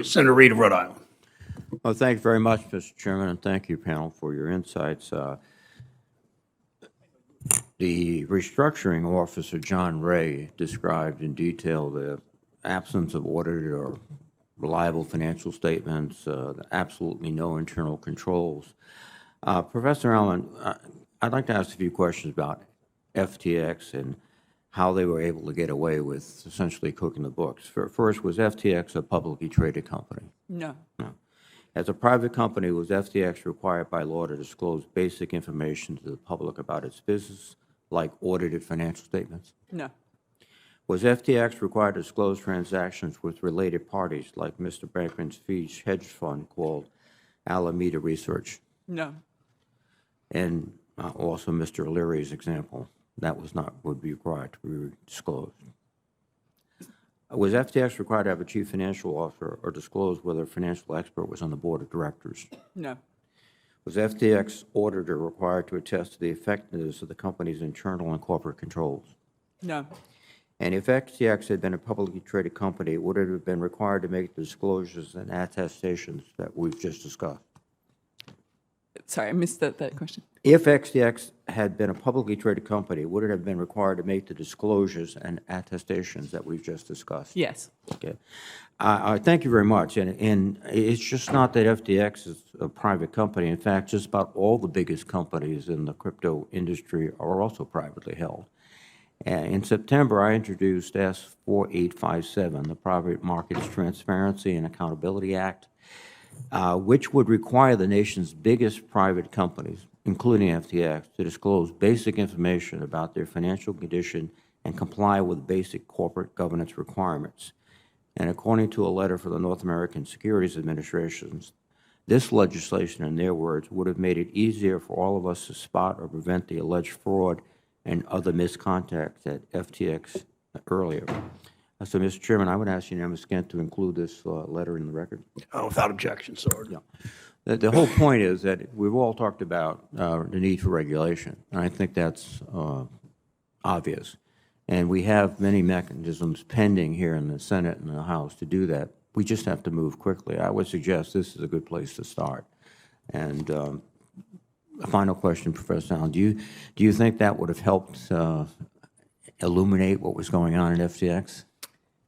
Senator Reed of Rhode Island. Well, thank you very much, Mr. Chairman, and thank you, panel, for your insights. The restructuring officer, John Ray, described in detail the absence of audited or reliable financial statements, absolutely no internal controls. Professor Allen, I'd like to ask a few questions about FTX and how they were able to get away with essentially cooking the books. First, was FTX a publicly traded company? No. No. As a private company, was FTX required by law to disclose basic information to the public about its business, like audited financial statements? No. Was FTX required to disclose transactions with related parties, like Mr. Bankman-Fried's hedge fund called Alameda Research? No. And also Mr. Hilary's example, that would be required to be disclosed. Was FTX required to have a chief financial officer or disclose whether a financial expert was on the board of directors? No. Was FTX auditor required to attest to the effectiveness of the company's internal and corporate controls? No. And if FTX had been a publicly traded company, would it have been required to make the disclosures and attestations that we've just discussed? Sorry, I missed that question. If FTX had been a publicly traded company, would it have been required to make the disclosures and attestations that we've just discussed? Yes. Okay. Thank you very much. And it's just not that FTX is a private company. In fact, just about all the biggest companies in the crypto industry are also privately held. In September, I introduced S4857, the Private Markets Transparency and Accountability Act, which would require the nation's biggest private companies, including FTX, to disclose basic information about their financial condition and comply with basic corporate governance requirements. And according to a letter from the North American Securities Administration, this legislation, in their words, would have made it easier for all of us to spot or prevent the alleged fraud and other misconduct at FTX earlier. So, Mr. Chairman, I would ask unanimous consent to include this letter in the record. Without objection, Sword. Yeah. The whole point is that we've all talked about the need for regulation, and I think that's obvious. And we have many mechanisms pending here in the Senate and the House to do that. We just have to move quickly. I would suggest this is a good place to start. And a final question, Professor Allen. Do you think that would have helped illuminate what was going on in FTX?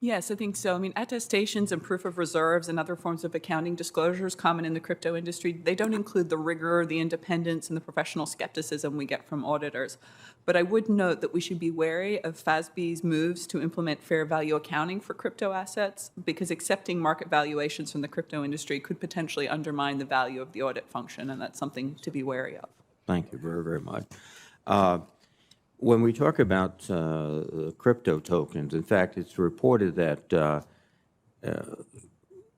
Yes, I think so. I mean, attestations and proof of reserves and other forms of accounting disclosures common in the crypto industry, they don't include the rigor, the independence, and the professional skepticism we get from auditors. But I would note that we should be wary of FASB's moves to implement fair value accounting for crypto assets, because accepting market valuations from the crypto industry could potentially undermine the value of the audit function, and that's something to be wary of. Thank you very, very much. When we talk about crypto tokens, in fact, it's reported that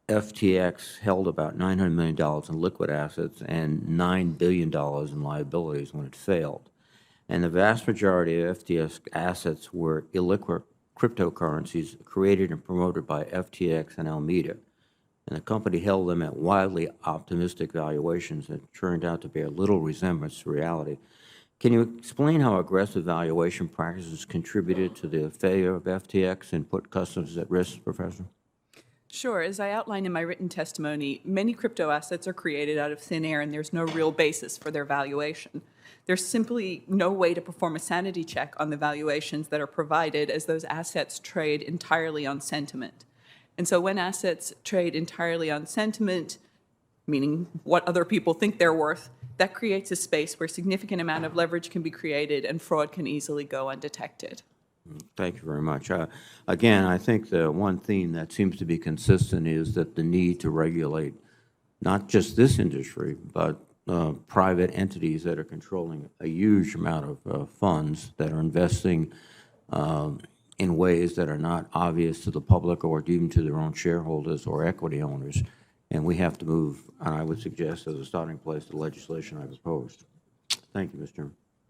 FTX held about $900 million in liquid assets and $9 billion in liabilities when it failed. And the vast majority of FTX assets were illiquid cryptocurrencies created and promoted by FTX and Alameda. And the company held them at wildly optimistic valuations that turned out to bear little resemblance to reality. Can you explain how aggressive valuation practices contributed to the failure of FTX and put customers at risk, Professor? Sure. As I outlined in my written testimony, many crypto assets are created out of thin air, and there's no real basis for their valuation. There's simply no way to perform a sanity check on the valuations that are provided, as those assets trade entirely on sentiment. And so when assets trade entirely on sentiment, meaning what other people think they're worth, that creates a space where a significant amount of leverage can be created and fraud can easily go undetected. Thank you very much. Again, I think the one theme that seems to be consistent is that the need to regulate not just this industry, but private entities that are controlling a huge amount of funds that are investing in ways that are not obvious to the public or even to their own shareholders or equity owners. And we have to move, I would suggest, as a starting place, the legislation I proposed. Thank you, Mr. Chairman.